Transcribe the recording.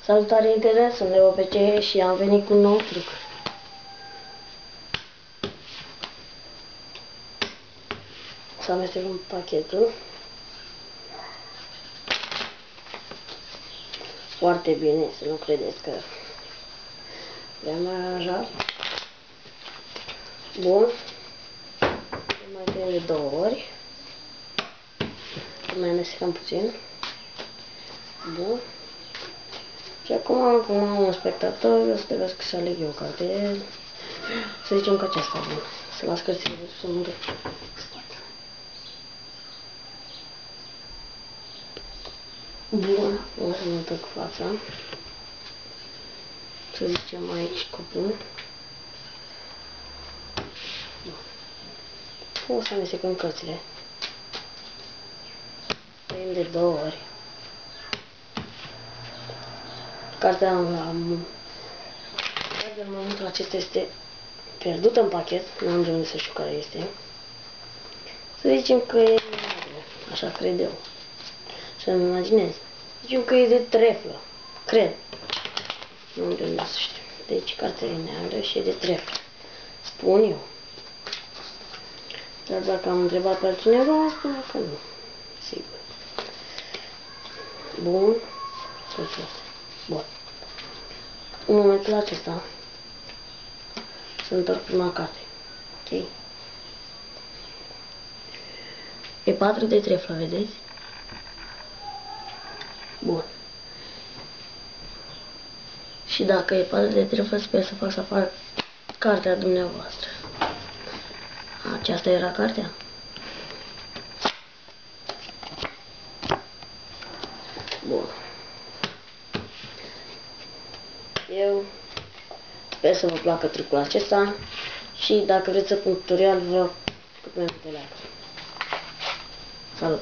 Salutare internet, sunt Leo PC și am venit cu un nou truc. Să amestecăm pachetul. Foarte bine, să nu credeți că le-am mai aranjat. Bun. Mai bine de 2 ori. Mai amestecăm puțin. Bun. Și acum, cum am un spectator, o să trebuiască să aleg eu o carte. Să zicem că aceasta e bună. Să las cărțile de sus în spate. Bun, o să mă întorc fața. Să zicem aici cupul. O să amestecăm cărțile. Trăim de 2 ori. Cartea în momentul acesta este pierdută în pachet, nu am de unde să știu care este. Să zicem că e neagră, așa cred eu. Să-mi imaginez. Zicem că e de treflă, cred. Nu am de unde să știu. Deci cartea e neagră și e de treflă. Spun eu. Dar dacă am întrebat pe altcineva, spune că nu. Sigur. Bun. Bun. În momentul acesta să întorc prima carte. Ok? E 4 de treflă, vedeți? Bun. Și dacă e 4 de treflă, sper să fac să fac cartea dumneavoastră. Aceasta era cartea? Bun. Eu sper să vă placă trucul acesta și dacă vreți să pun tutorial, vă cât mai multe like. Salut!